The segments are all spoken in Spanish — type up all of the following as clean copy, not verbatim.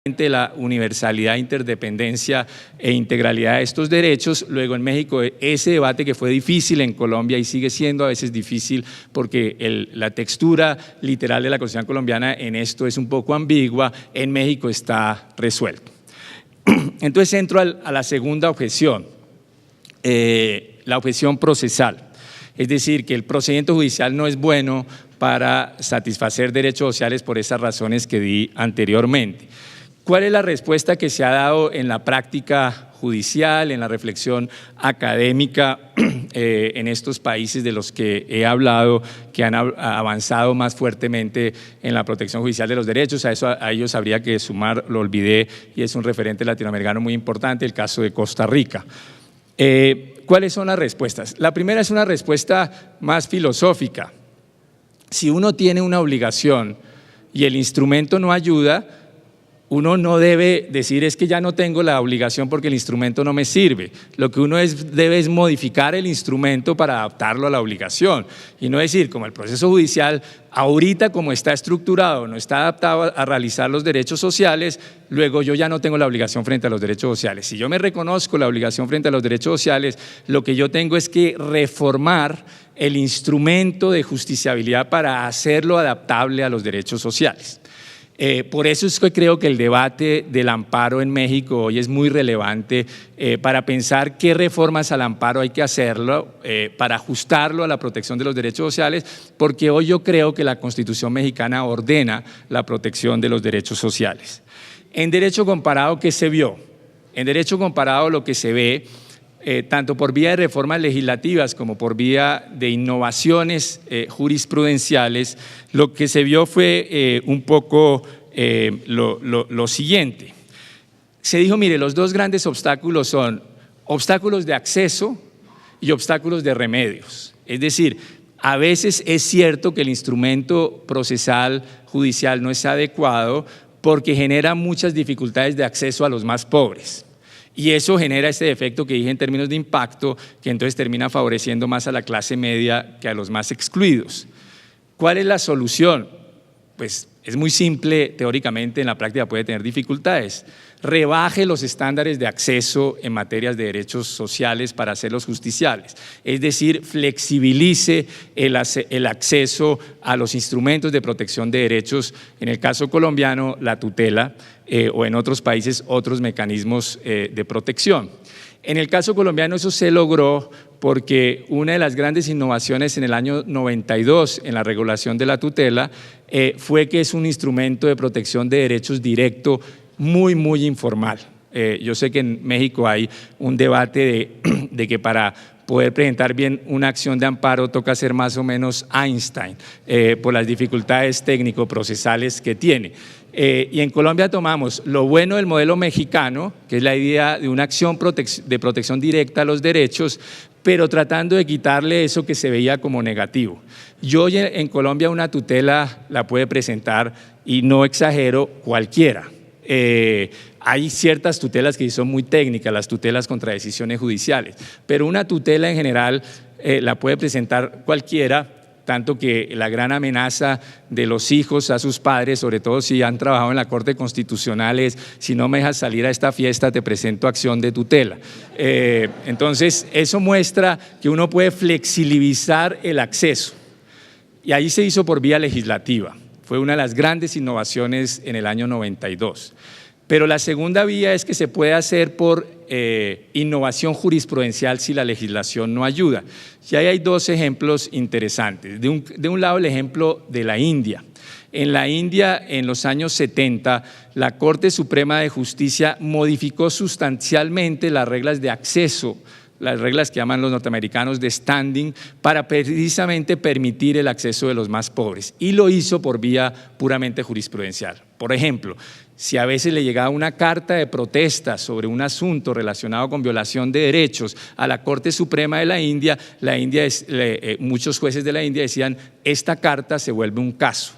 la universalidad, interdependencia e integralidad de estos derechos. Luego en México ese debate que fue difícil en Colombia y sigue siendo a veces difícil porque la textura literal de la Constitución colombiana en esto es un poco ambigua, en México está resuelto. Entonces entro a la segunda objeción, la objeción procesal, es decir, que el procedimiento judicial no es bueno para satisfacer derechos sociales por esas razones que di anteriormente. ¿Cuál es la respuesta que se ha dado en la práctica judicial, en la reflexión académica en estos países de los que he hablado, que han avanzado más fuertemente en la protección judicial de los derechos? A ellos habría que sumar, lo olvidé, y es un referente latinoamericano muy importante, el caso de Costa Rica. ¿Cuáles son las respuestas? La primera es una respuesta más filosófica. Si uno tiene una obligación y el instrumento no ayuda, uno no debe decir es que ya no tengo la obligación porque el instrumento no me sirve. Lo que uno debe es modificar el instrumento para adaptarlo a la obligación y no decir, como el proceso judicial ahorita como está estructurado, no está adaptado a realizar los derechos sociales, luego yo ya no tengo la obligación frente a los derechos sociales. Si yo me reconozco la obligación frente a los derechos sociales, lo que yo tengo es que reformar el instrumento de justiciabilidad para hacerlo adaptable a los derechos sociales. Por eso es que creo que el debate del amparo en México hoy es muy relevante para pensar qué reformas al amparo hay que hacerlo para ajustarlo a la protección de los derechos sociales, porque hoy yo creo que la Constitución mexicana ordena la protección de los derechos sociales. En derecho comparado, ¿qué se vio? En derecho comparado lo que se ve, tanto por vía de reformas legislativas como por vía de innovaciones jurisprudenciales, lo que se vio fue un poco lo siguiente. Se dijo, mire, los dos grandes obstáculos son obstáculos de acceso y obstáculos de remedios. Es decir, a veces es cierto que el instrumento procesal judicial no es adecuado porque genera muchas dificultades de acceso a los más pobres. Y eso genera este efecto que dije en términos de impacto, que entonces termina favoreciendo más a la clase media que a los más excluidos. ¿Cuál es la solución? Pues es muy simple, teóricamente, en la práctica puede tener dificultades. Rebaje los estándares de acceso en materias de derechos sociales para hacerlos justiciables. Es decir, flexibilice el acceso a los instrumentos de protección de derechos, en el caso colombiano, la tutela, o en otros países otros mecanismos de protección. En el caso colombiano eso se logró porque una de las grandes innovaciones en el año 92 en la regulación de la tutela fue que es un instrumento de protección de derechos directo muy informal. Yo sé que en México hay un debate de que para poder presentar bien una acción de amparo toca ser más o menos Einstein por las dificultades técnico-procesales que tiene. Y en Colombia tomamos lo bueno del modelo mexicano, que es la idea de una acción de protección directa a los derechos, pero tratando de quitarle eso que se veía como negativo. Yo en Colombia una tutela la puede presentar, y no exagero, cualquiera. Hay ciertas tutelas que son muy técnicas, las tutelas contra decisiones judiciales, pero una tutela en general la puede presentar cualquiera, tanto que la gran amenaza de los hijos a sus padres, sobre todo si han trabajado en la Corte Constitucional, es: si no me dejas salir a esta fiesta te presento acción de tutela. Entonces eso muestra que uno puede flexibilizar el acceso, y ahí se hizo por vía legislativa. Fue una de las grandes innovaciones en el año 92. Pero la segunda vía es que se puede hacer por innovación jurisprudencial si la legislación no ayuda. Y ahí hay dos ejemplos interesantes. De un lado, el ejemplo de la India. En la India, en los años 70, la Corte Suprema de Justicia modificó sustancialmente las reglas de acceso, las reglas que llaman los norteamericanos de standing, para precisamente permitir el acceso de los más pobres, y lo hizo por vía puramente jurisprudencial. Por ejemplo, si a veces le llegaba una carta de protesta sobre un asunto relacionado con violación de derechos a la Corte Suprema de la India, muchos jueces de la India decían: esta carta se vuelve un caso.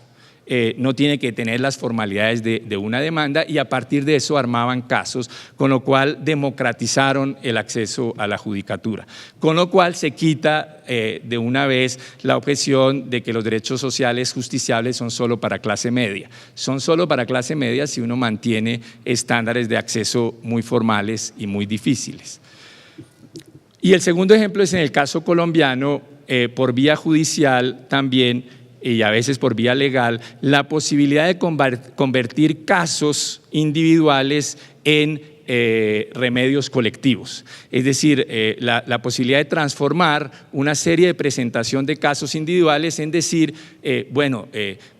no tiene que tener las formalidades de una demanda, y a partir de eso armaban casos, con lo cual democratizaron el acceso a la judicatura, con lo cual se quita de una vez la objeción de que los derechos sociales justiciables son solo para clase media. Son solo para clase media si uno mantiene estándares de acceso muy formales y muy difíciles. Y el segundo ejemplo es en el caso colombiano, por vía judicial también, y a veces por vía legal, la posibilidad de convertir casos individuales en remedios colectivos. Es decir, la posibilidad de transformar una serie de presentación de casos individuales en decir,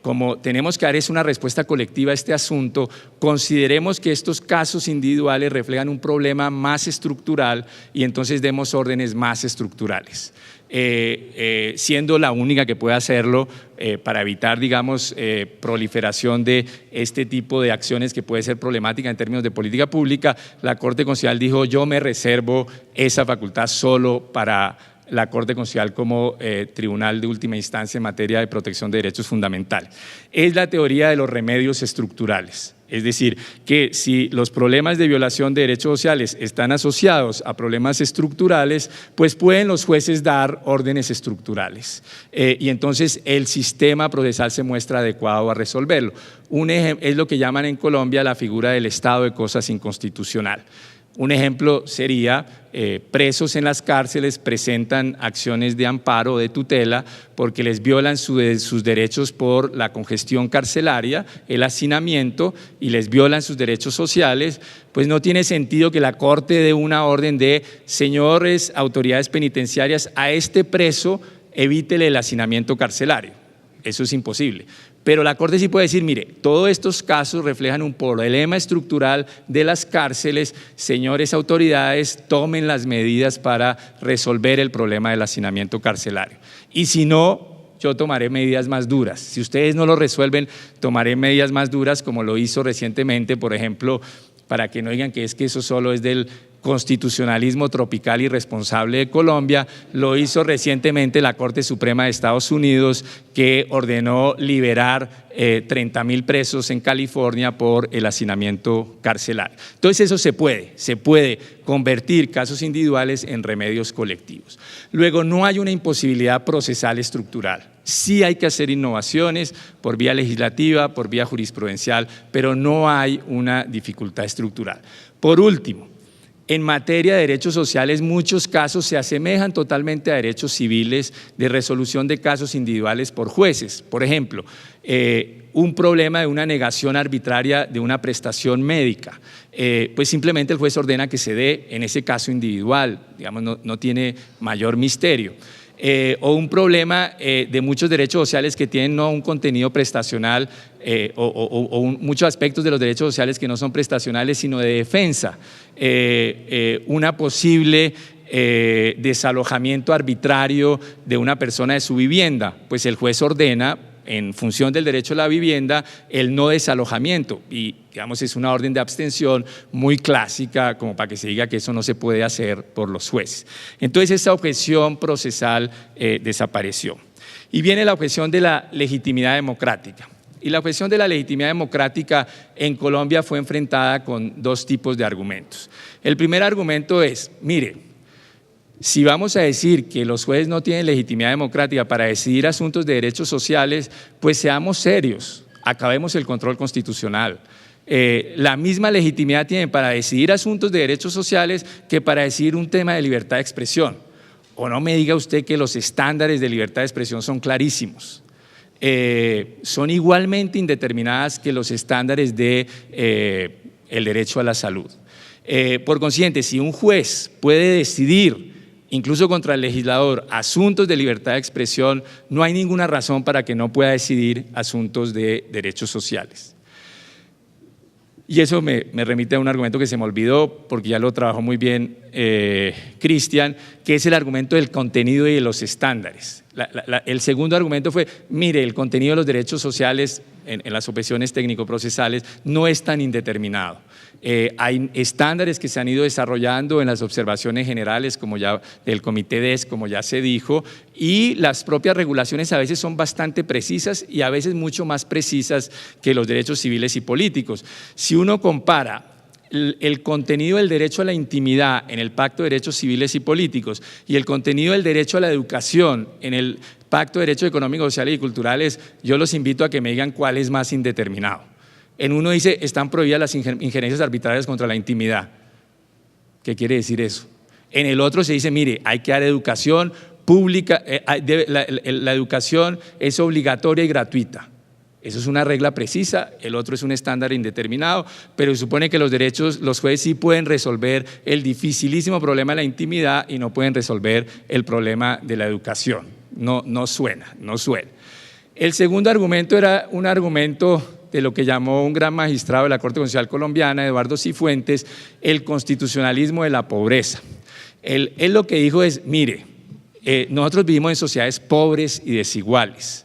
como tenemos que dar una respuesta colectiva a este asunto, consideremos que estos casos individuales reflejan un problema más estructural y entonces demos órdenes más estructurales. Siendo la única que puede hacerlo para evitar, digamos, proliferación de este tipo de acciones que puede ser problemática en términos de política pública, la Corte Constitucional dijo: yo me reservo esa facultad solo para la Corte Constitucional como tribunal de última instancia en materia de protección de derechos fundamentales. Es la teoría de los remedios estructurales. Es decir, que si los problemas de violación de derechos sociales están asociados a problemas estructurales, pues pueden los jueces dar órdenes estructurales. Y entonces el sistema procesal se muestra adecuado a resolverlo. Un ejemplo es lo que llaman en Colombia la figura del estado de cosas inconstitucional. Un ejemplo sería presos en las cárceles presentan acciones de amparo o de tutela porque les violan sus derechos por la congestión carcelaria, el hacinamiento, y les violan sus derechos sociales. Pues no tiene sentido que la Corte dé una orden de: señores autoridades penitenciarias, a este preso evítele el hacinamiento carcelario. Eso es imposible. Pero la Corte sí puede decir: mire, todos estos casos reflejan un problema estructural de las cárceles, señores autoridades, tomen las medidas para resolver el problema del hacinamiento carcelario. Y si no, yo tomaré medidas más duras. Si ustedes no lo resuelven, tomaré medidas más duras, como lo hizo recientemente, por ejemplo, para que no digan que es que eso solo es del constitucionalismo tropical irresponsable de Colombia, lo hizo recientemente la Corte Suprema de Estados Unidos, que ordenó liberar 30.000 presos en California por el hacinamiento carcelario. Entonces eso se puede convertir casos individuales en remedios colectivos. Luego, no hay una imposibilidad procesal estructural. Sí hay que hacer innovaciones por vía legislativa, por vía jurisprudencial, pero no hay una dificultad estructural. Por último, en materia de derechos sociales, muchos casos se asemejan totalmente a derechos civiles de resolución de casos individuales por jueces. Por ejemplo, un problema de una negación arbitraria de una prestación médica, pues simplemente el juez ordena que se dé en ese caso individual, digamos, no tiene mayor misterio. O un problema de muchos derechos sociales que tienen no un contenido prestacional muchos aspectos de los derechos sociales que no son prestacionales sino de defensa, una posible desalojamiento arbitrario de una persona de su vivienda, pues el juez ordena, en función del derecho a la vivienda, el no desalojamiento, y digamos es una orden de abstención muy clásica, como para que se diga que eso no se puede hacer por los jueces. Entonces esa objeción procesal desapareció. Y viene la objeción de la legitimidad democrática. Y la objeción de la legitimidad democrática en Colombia fue enfrentada con dos tipos de argumentos. El primer argumento es: mire, si vamos a decir que los jueces no tienen legitimidad democrática para decidir asuntos de derechos sociales, pues seamos serios, acabemos el control constitucional. La misma legitimidad tienen para decidir asuntos de derechos sociales que para decidir un tema de libertad de expresión. O no me diga usted que los estándares de libertad de expresión son clarísimos. Son igualmente indeterminadas que los estándares de el derecho a la salud. Por consiguiente, si un juez puede decidir incluso contra el legislador, asuntos de libertad de expresión, no hay ninguna razón para que no pueda decidir asuntos de derechos sociales. Y eso me remite a un argumento que se me olvidó, porque ya lo trabajó muy bien Cristian, que es el argumento del contenido y de los estándares. El segundo argumento fue, mire, el contenido de los derechos sociales en las opciones técnico-procesales no es tan indeterminado. Hay estándares que se han ido desarrollando en las observaciones generales, como ya del Comité DES, como ya se dijo, y las propias regulaciones a veces son bastante precisas y a veces mucho más precisas que los derechos civiles y políticos. Si uno compara el contenido del derecho a la intimidad en el Pacto de Derechos Civiles y Políticos y el contenido del derecho a la educación en el Pacto de Derechos Económicos, Sociales y Culturales, yo los invito a que me digan cuál es más indeterminado. En uno dice, están prohibidas las injerencias arbitrarias contra la intimidad. ¿Qué quiere decir eso? En el otro se dice, mire, hay que dar educación pública, la educación es obligatoria y gratuita. Eso es una regla precisa, el otro es un estándar indeterminado, pero se supone que los jueces sí pueden resolver el dificilísimo problema de la intimidad y no pueden resolver el problema de la educación. No suena. El segundo argumento era un argumento de lo que llamó un gran magistrado de la Corte Constitucional Colombiana, Eduardo Cifuentes, el constitucionalismo de la pobreza. Él lo que dijo es, mire, nosotros vivimos en sociedades pobres y desiguales.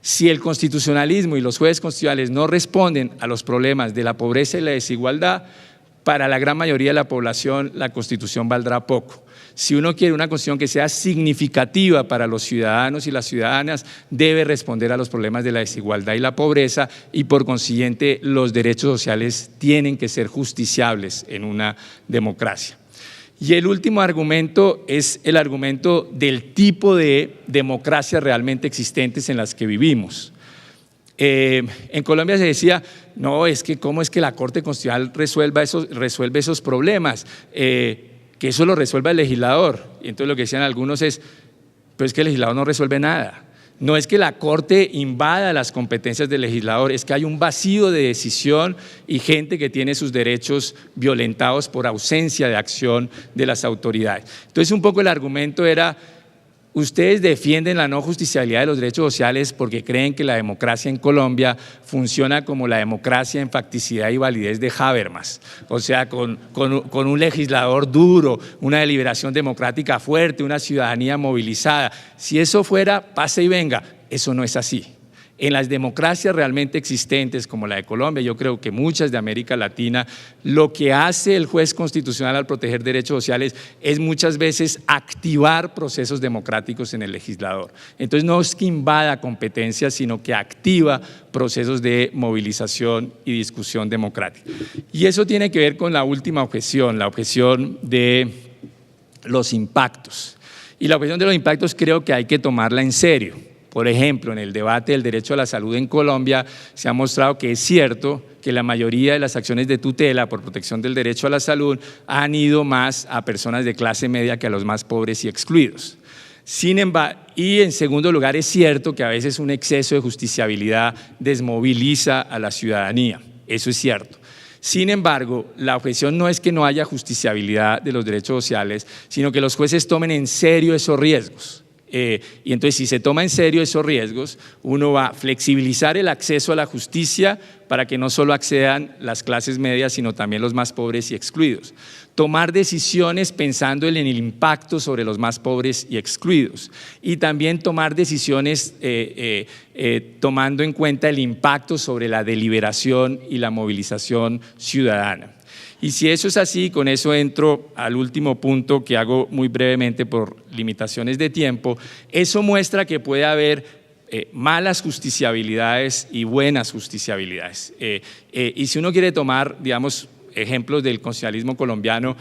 Si el constitucionalismo y los jueces constitucionales no responden a los problemas de la pobreza y la desigualdad, para la gran mayoría de la población la Constitución valdrá poco. Si uno quiere una Constitución que sea significativa para los ciudadanos y las ciudadanas, debe responder a los problemas de la desigualdad y la pobreza y por consiguiente los derechos sociales tienen que ser justiciables en una democracia. Y el último argumento es el argumento del tipo de democracia realmente existentes en las que vivimos. En Colombia se decía, no, es que cómo es que la Corte Constitucional resuelve esos problemas, que eso lo resuelva el legislador. Y entonces lo que decían algunos es, pues es que el legislador no resuelve nada. No es que la Corte invada las competencias del legislador, es que hay un vacío de decisión y gente que tiene sus derechos violentados por ausencia de acción de las autoridades. Entonces un poco el argumento era, ustedes defienden la no justiciabilidad de los derechos sociales porque creen que la democracia en Colombia funciona como la democracia en facticidad y validez de Habermas, o sea, con un legislador duro, una deliberación democrática fuerte, una ciudadanía movilizada. Si eso fuera, pase y venga, eso no es así. En las democracias realmente existentes como la de Colombia, yo creo que muchas de América Latina, lo que hace el juez constitucional al proteger derechos sociales es muchas veces activar procesos democráticos en el legislador. Entonces no es que invada competencias, sino que activa procesos de movilización y discusión democrática. Y eso tiene que ver con la última objeción, la objeción de los impactos. Y la objeción de los impactos creo que hay que tomarla en serio. Por ejemplo, en el debate del derecho a la salud en Colombia se ha mostrado que es cierto que la mayoría de las acciones de tutela por protección del derecho a la salud han ido más a personas de clase media que a los más pobres y excluidos. Sin embargo, y en segundo lugar, es cierto que a veces un exceso de justiciabilidad desmoviliza a la ciudadanía, eso es cierto. Sin embargo, la objeción no es que no haya justiciabilidad de los derechos sociales, sino que los jueces tomen en serio esos riesgos. Y entonces, si se toma en serio esos riesgos, uno va a flexibilizar el acceso a la justicia para que no solo accedan las clases medias, sino también los más pobres y excluidos. Tomar decisiones pensando en el impacto sobre los más pobres y excluidos. Y también tomar decisiones tomando en cuenta el impacto sobre la deliberación y la movilización ciudadana. Y si eso es así, con eso entro al último punto que hago muy brevemente por limitaciones de tiempo, eso muestra que puede haber malas justiciabilidades y buenas justiciabilidades. Y si uno quiere tomar, digamos, ejemplos del constitucionalismo colombiano,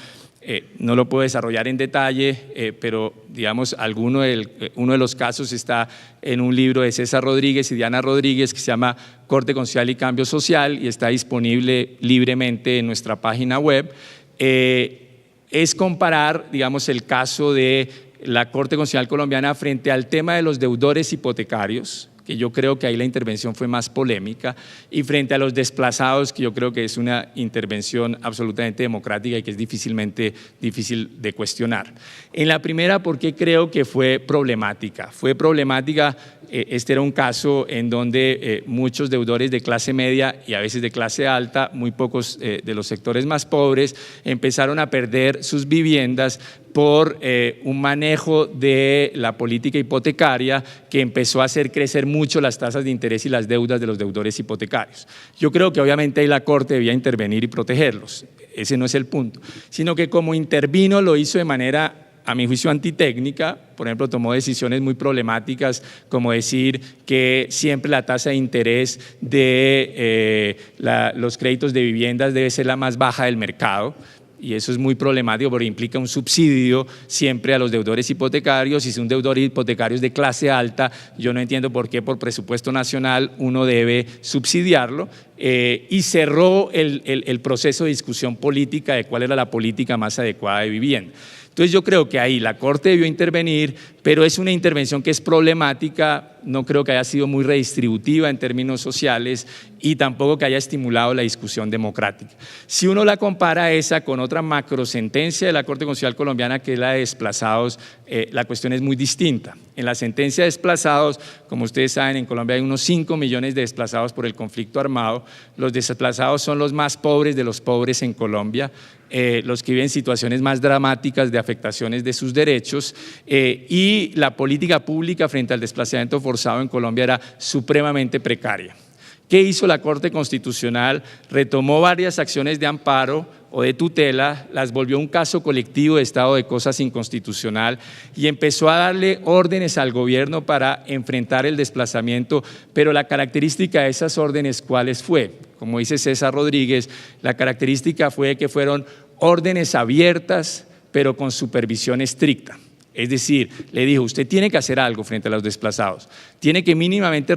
no lo puedo desarrollar en detalle, pero digamos, uno de los casos está en un libro de César Rodríguez y Diana Rodríguez que se llama Corte Constitucional y Cambio Social y está disponible libremente en nuestra página web. Es comparar, digamos, el caso de la Corte Constitucional colombiana frente al tema de los deudores hipotecarios, que yo creo que ahí la intervención fue más polémica, y frente a los desplazados, que yo creo que es una intervención absolutamente democrática y que es difícil de cuestionar. En la primera, ¿por qué creo que fue problemática? Fue problemática, este era un caso en donde muchos deudores de clase media y a veces de clase alta, muy pocos de los sectores más pobres, empezaron a perder sus viviendas por un manejo de la política hipotecaria que empezó a hacer crecer mucho las tasas de interés y las deudas de los deudores hipotecarios. Yo creo que obviamente ahí la Corte debía intervenir y protegerlos, ese no es el punto, sino que como intervino lo hizo de manera, a mi juicio, antitécnica. Por ejemplo, tomó decisiones muy problemáticas, como decir que siempre la tasa de interés de los créditos de viviendas debe ser la más baja del mercado. Y eso es muy problemático porque implica un subsidio siempre a los deudores hipotecarios, y si un deudor hipotecario es de clase alta, yo no entiendo por qué por presupuesto nacional uno debe subsidiarlo, y cerró el proceso de discusión política de cuál era la política más adecuada de vivienda. Entonces yo creo que ahí la Corte debió intervenir, pero es una intervención que es problemática, no creo que haya sido muy redistributiva en términos sociales y tampoco que haya estimulado la discusión democrática. Si uno la compara esa con otra macrosentencia de la Corte Constitucional colombiana, que es la de desplazados, la cuestión es muy distinta. En la sentencia de desplazados, como ustedes saben, en Colombia hay unos 5 millones de desplazados por el conflicto armado. Los desplazados son los más pobres de los pobres en Colombia, los que viven situaciones más dramáticas de afectaciones de sus derechos, y la política pública frente al desplazamiento forzado en Colombia era supremamente precaria. ¿Qué hizo la Corte Constitucional? Retomó varias acciones de amparo o de tutela, las volvió un caso colectivo de estado de cosas inconstitucional y empezó a darle órdenes al gobierno para enfrentar el desplazamiento, pero la característica de esas órdenes, ¿cuáles fue? Como dice César Rodríguez, la característica fue que fueron órdenes abiertas, pero con supervisión estricta. Es decir, le dijo, usted tiene que hacer algo frente a los desplazados, tiene que mínimamente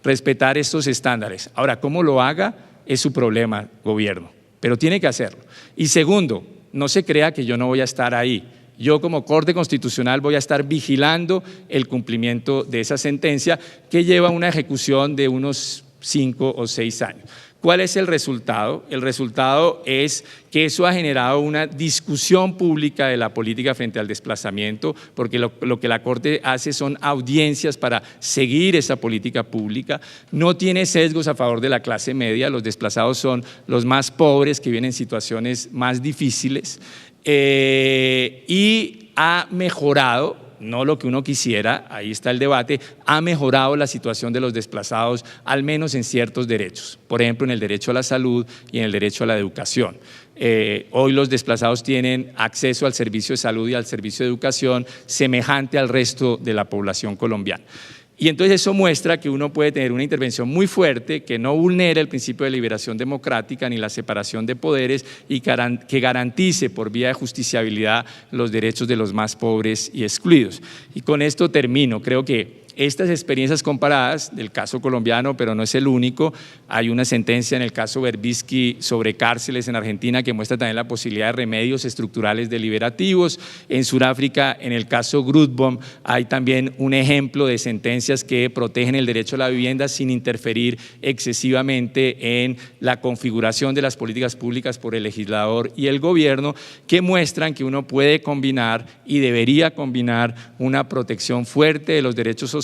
respetar estos estándares. Ahora, ¿cómo lo haga? Es su problema, gobierno, pero tiene que hacerlo. Y segundo, no se crea que yo no voy a estar ahí. Yo como Corte Constitucional voy a estar vigilando el cumplimiento de esa sentencia que lleva una ejecución de unos 5 o 6 años. ¿Cuál es el resultado? El resultado es que eso ha generado una discusión pública de la política frente al desplazamiento, porque lo que la Corte hace son audiencias para seguir esa política pública. No tiene sesgos a favor de la clase media, los desplazados son los más pobres que viven en situaciones más difíciles, y ha mejorado, no lo que uno quisiera, ahí está el debate, ha mejorado la situación de los desplazados, al menos en ciertos derechos, por ejemplo en el derecho a la salud y en el derecho a la educación. Hoy los desplazados tienen acceso al servicio de salud y al servicio de educación semejante al resto de la población colombiana. Y entonces eso muestra que uno puede tener una intervención muy fuerte que no vulnere el principio de liberación democrática ni la separación de poderes y que garantice por vía de justiciabilidad los derechos de los más pobres y excluidos. Y con esto termino. Creo que estas experiencias comparadas del caso colombiano, pero no es el único, hay una sentencia en el caso Berbisky sobre cárceles en Argentina que muestra también la posibilidad de remedios estructurales deliberativos. En Sudáfrica, en el caso Grootboom, hay también un ejemplo de sentencias que protegen el derecho a la vivienda sin interferir excesivamente en la configuración de las políticas públicas por el legislador y el gobierno, que muestran que uno puede combinar y debería combinar una protección fuerte de los derechos sociales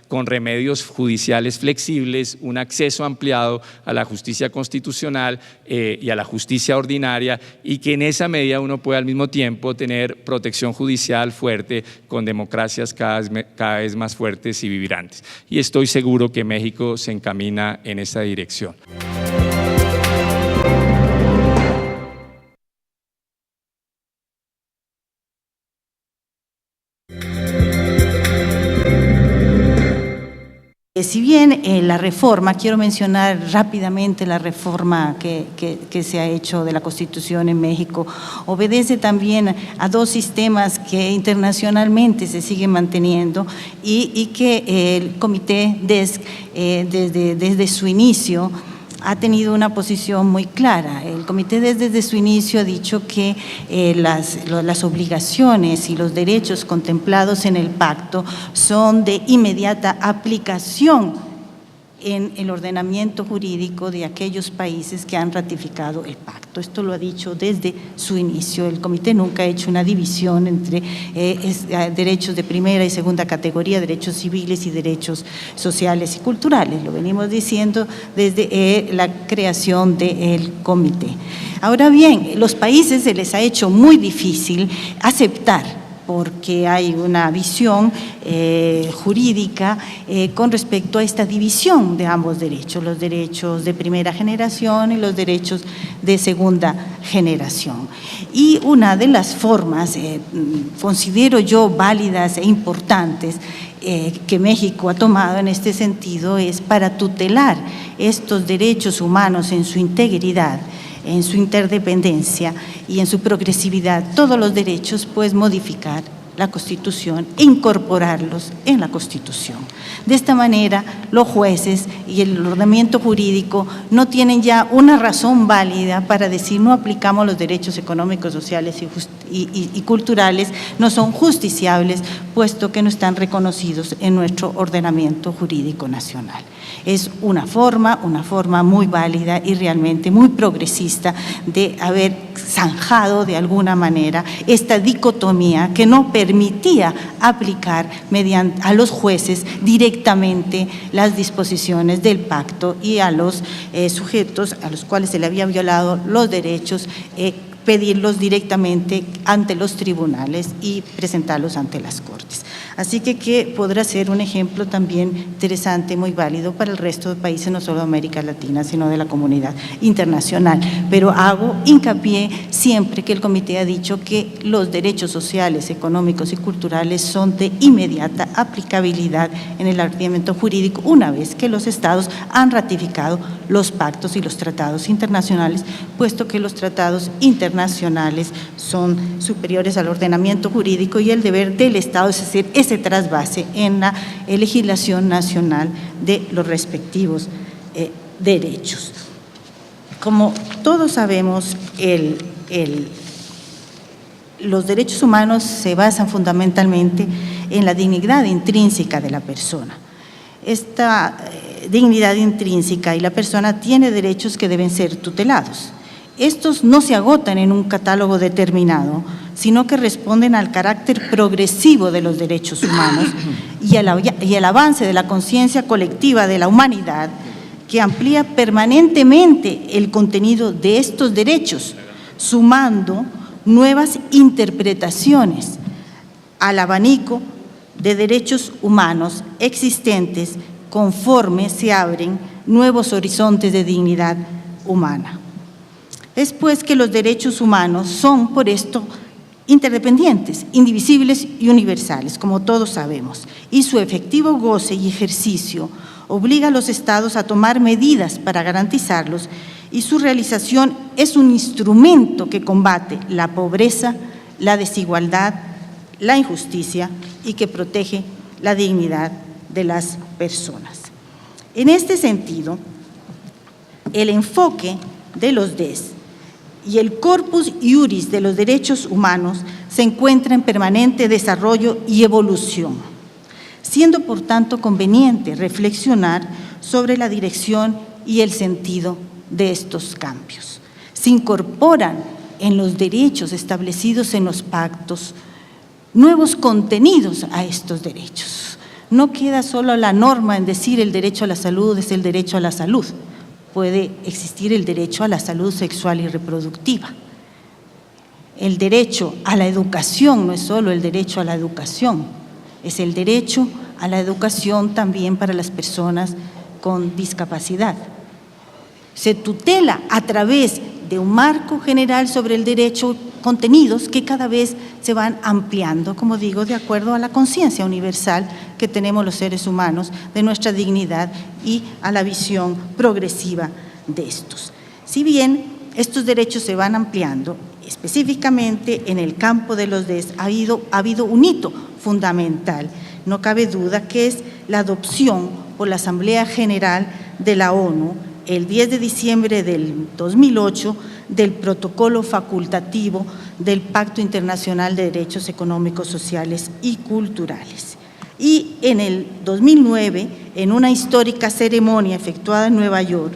con remedios judiciales flexibles, un acceso ampliado a la justicia constitucional y a la justicia ordinaria, y que en esa medida uno puede al mismo tiempo tener protección judicial fuerte con democracias cada vez más fuertes y vibrantes. Y estoy seguro que México se encamina en esa dirección. Si bien la reforma, quiero mencionar rápidamente la reforma que se ha hecho de la Constitución en México, obedece también a dos sistemas que internacionalmente se siguen manteniendo y que el Comité DESC desde su inicio ha tenido una posición muy clara. El Comité desde su inicio ha dicho que las obligaciones y los derechos contemplados en el pacto son de inmediata aplicación en el ordenamiento jurídico de aquellos países que han ratificado el pacto. Esto lo ha dicho desde su inicio. El comité nunca ha hecho una división entre derechos de primera y segunda categoría, derechos civiles y derechos sociales y culturales. Lo venimos diciendo desde la creación del comité. Ahora bien, los países se les ha hecho muy difícil aceptar, porque hay una visión jurídica con respecto a esta división de ambos derechos, los derechos de primera generación y los derechos de segunda generación. Y una de las formas, considero yo, válidas e importantes que México ha tomado en este sentido es para tutelar estos derechos humanos en su integridad, en su interdependencia y en su progresividad, todos los derechos, pues modificar la Constitución e incorporarlos en la Constitución. De esta manera, los jueces y el ordenamiento jurídico no tienen ya una razón válida para decir no aplicamos los derechos económicos, sociales y culturales, no son justiciables, puesto que no están reconocidos en nuestro ordenamiento jurídico nacional. Es una forma muy válida y realmente muy progresista de haber zanjado de alguna manera esta dicotomía que no permitía aplicar a los jueces directamente las disposiciones del pacto y a los sujetos a los cuales se le había violado los derechos, pedirlos directamente ante los tribunales y presentarlos ante las Cortes. Así que podrá ser un ejemplo también interesante, muy válido para el resto de países, no solo de América Latina, sino de la comunidad internacional. Pero hago hincapié siempre que el comité ha dicho que los derechos sociales, económicos y culturales son de inmediata aplicabilidad en el ordenamiento jurídico una vez que los estados han ratificado los pactos y los tratados internacionales, puesto que los tratados internacionales son superiores al ordenamiento jurídico y el deber del Estado es hacer ese trasvase en la legislación nacional de los respectivos derechos. Como todos sabemos, los derechos humanos se basan fundamentalmente en la dignidad intrínseca de la persona. Esta dignidad intrínseca y la persona tiene derechos que deben ser tutelados. Estos no se agotan en un catálogo determinado, sino que responden al carácter progresivo de los derechos humanos y al avance de la conciencia colectiva de la humanidad, que amplía permanentemente el contenido de estos derechos, sumando nuevas interpretaciones al abanico de derechos humanos existentes conforme se abren nuevos horizontes de dignidad humana. Es pues que los derechos humanos son por esto interdependientes, indivisibles y universales, como todos sabemos, y su efectivo goce y ejercicio obliga a los estados a tomar medidas para garantizarlos, y su realización es un instrumento que combate la pobreza, la desigualdad, la injusticia y que protege la dignidad de las personas. En este sentido, el enfoque de los DES y el corpus iuris de los derechos humanos se encuentra en permanente desarrollo y evolución, siendo por tanto conveniente reflexionar sobre la dirección y el sentido de estos cambios. Se incorporan en los derechos establecidos en los pactos nuevos contenidos a estos derechos. No queda solo la norma en decir el derecho a la salud es el derecho a la salud. Puede existir el derecho a la salud sexual y reproductiva. El derecho a la educación no es solo el derecho a la educación, es el derecho a la educación también para las personas con discapacidad. Se tutela a través de un marco general sobre el derecho, contenidos que cada vez se van ampliando, como digo, de acuerdo a la conciencia universal que tenemos los seres humanos de nuestra dignidad y a la visión progresiva de estos. Si bien estos derechos se van ampliando, específicamente en el campo de los DES ha habido un hito fundamental, no cabe duda, que es la adopción por la Asamblea General de la ONU el 10 de diciembre del 2008 del protocolo facultativo del Pacto Internacional de Derechos Económicos, Sociales y Culturales. Y en el 2009 en una histórica ceremonia efectuada en Nueva York,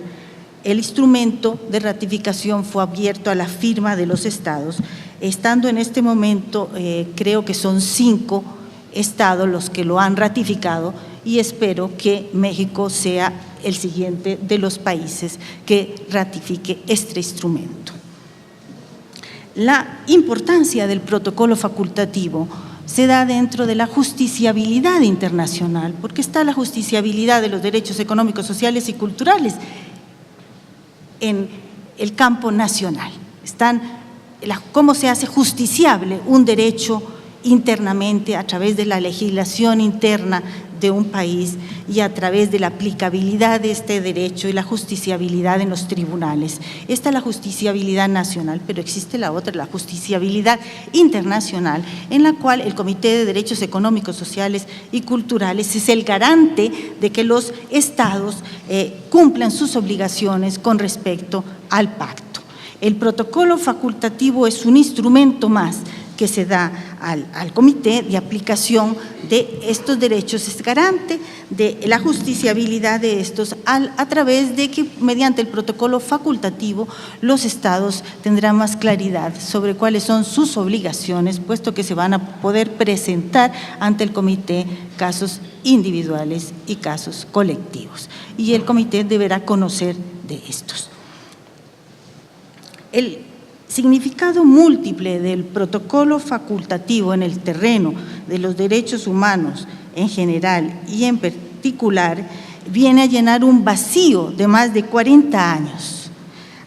el instrumento de ratificación fue abierto a la firma de los estados, estando en este momento, creo que son 5 estados los que lo han ratificado, y espero que México sea el siguiente de los países que ratifique este instrumento. La importancia del protocolo facultativo se da dentro de la justiciabilidad internacional, porque está la justiciabilidad de los derechos económicos, sociales y culturales en el campo nacional. ¿Cómo se hace justiciable un derecho internamente a través de la legislación interna de un país y a través de la aplicabilidad de este derecho y la justiciabilidad en los tribunales? Esta es la justiciabilidad nacional, pero existe la otra, la justiciabilidad internacional, en la cual el Comité de Derechos Económicos, Sociales y Culturales es el garante de que los estados cumplan sus obligaciones con respecto al pacto. El protocolo facultativo es un instrumento más que se da al comité de aplicación de estos derechos, es garante de la justiciabilidad de estos a través de que mediante el protocolo facultativo los estados tendrán más claridad sobre cuáles son sus obligaciones, puesto que se van a poder presentar ante el comité casos individuales y casos colectivos, y el comité deberá conocer de estos. El significado múltiple del protocolo facultativo en el terreno de los derechos humanos en general y en particular viene a llenar un vacío de más de 40 años,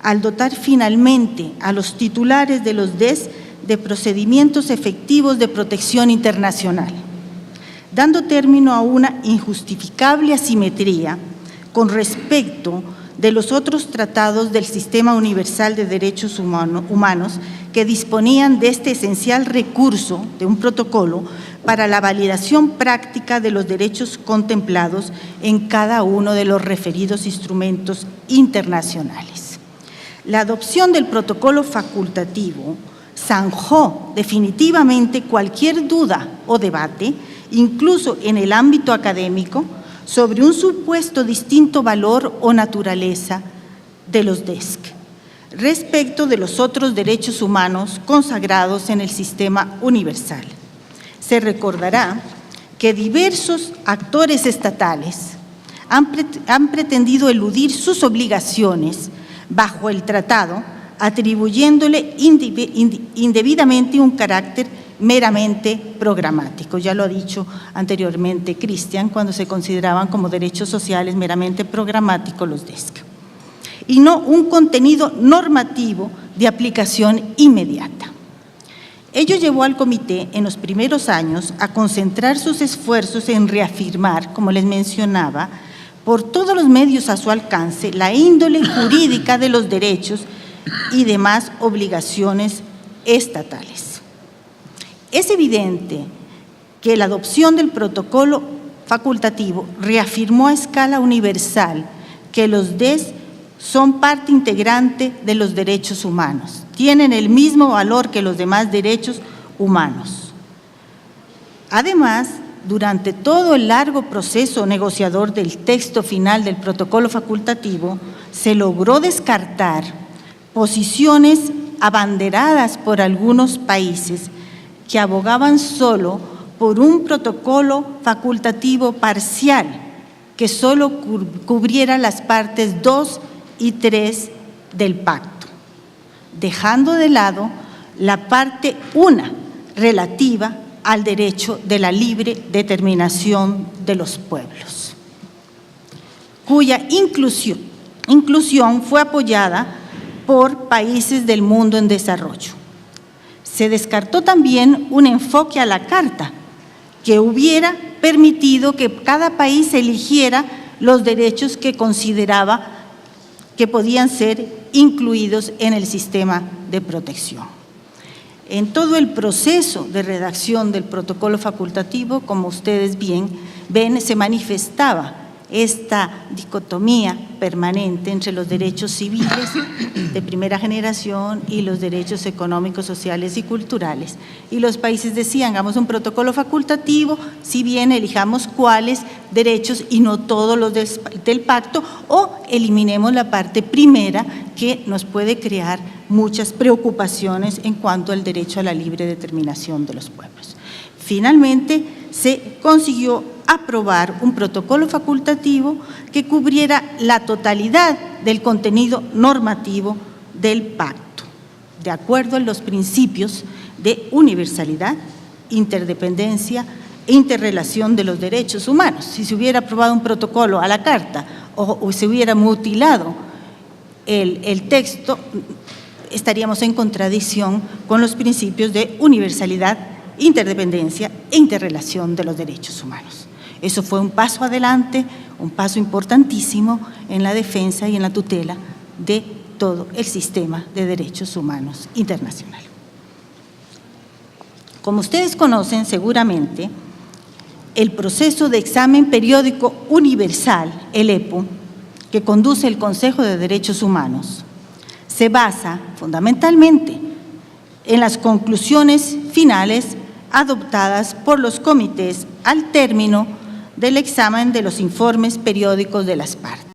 al dotar finalmente a los titulares de los DES de procedimientos efectivos de protección internacional, dando término a una injustificable asimetría con respecto de los otros tratados del Sistema Universal de Derechos Humanos que disponían de este esencial recurso de un protocolo para la validación práctica de los derechos contemplados en cada uno de los referidos instrumentos internacionales. La adopción del protocolo facultativo zanjó definitivamente cualquier duda o debate, incluso en el ámbito académico, sobre un supuesto distinto valor o naturaleza de los DESC respecto de los otros derechos humanos consagrados en el sistema universal. Se recordará que diversos actores estatales han pretendido eludir sus obligaciones bajo el tratado, atribuyéndole indebidamente un carácter meramente programático. Ya lo ha dicho anteriormente Cristian, cuando se consideraban como derechos sociales meramente programáticos los DESC, y no un contenido normativo de aplicación inmediata. Ello llevó al comité en los primeros años a concentrar sus esfuerzos en reafirmar, como les mencionaba, por todos los medios a su alcance, la índole jurídica de los derechos y demás obligaciones estatales. Es evidente que la adopción del protocolo facultativo reafirmó a escala universal que los DES son parte integrante de los derechos humanos, tienen el mismo valor que los demás derechos humanos. Además, durante todo el largo proceso negociador del texto final del protocolo facultativo, se logró descartar posiciones abanderadas por algunos países que abogaban solo por un protocolo facultativo parcial que solo cubriera las partes 2 y 3 del pacto, dejando de lado la parte 1 relativa al derecho de la libre determinación de los pueblos, cuya inclusión fue apoyada por países del mundo en desarrollo. Se descartó también un enfoque a la Carta que hubiera permitido que cada país eligiera los derechos que consideraba que podían ser incluidos en el sistema de protección. En todo el proceso de redacción del protocolo facultativo, como ustedes bien ven, se manifestaba esta dicotomía permanente entre los derechos civiles de primera generación y los derechos económicos, sociales y culturales. Y los países decían, hagamos un protocolo facultativo, si bien elijamos cuáles derechos y no todos los del pacto, o eliminemos la parte primera que nos puede crear muchas preocupaciones en cuanto al derecho a la libre determinación de los pueblos. Finalmente, se consiguió aprobar un protocolo facultativo que cubriera la totalidad del contenido normativo del pacto, de acuerdo a los principios de universalidad, interdependencia e interrelación de los derechos humanos. Si se hubiera aprobado un protocolo a la carta o se hubiera mutilado el texto, estaríamos en contradicción con los principios de universalidad, interdependencia e interrelación de los derechos humanos. Eso fue un paso adelante, un paso importantísimo en la defensa y en la tutela de todo el sistema de derechos humanos internacional. Como ustedes conocen seguramente, el proceso de examen periódico universal, el EPU, que conduce el Consejo de Derechos Humanos, se basa fundamentalmente en las conclusiones finales adoptadas por los comités al término del examen de los informes periódicos de las partes.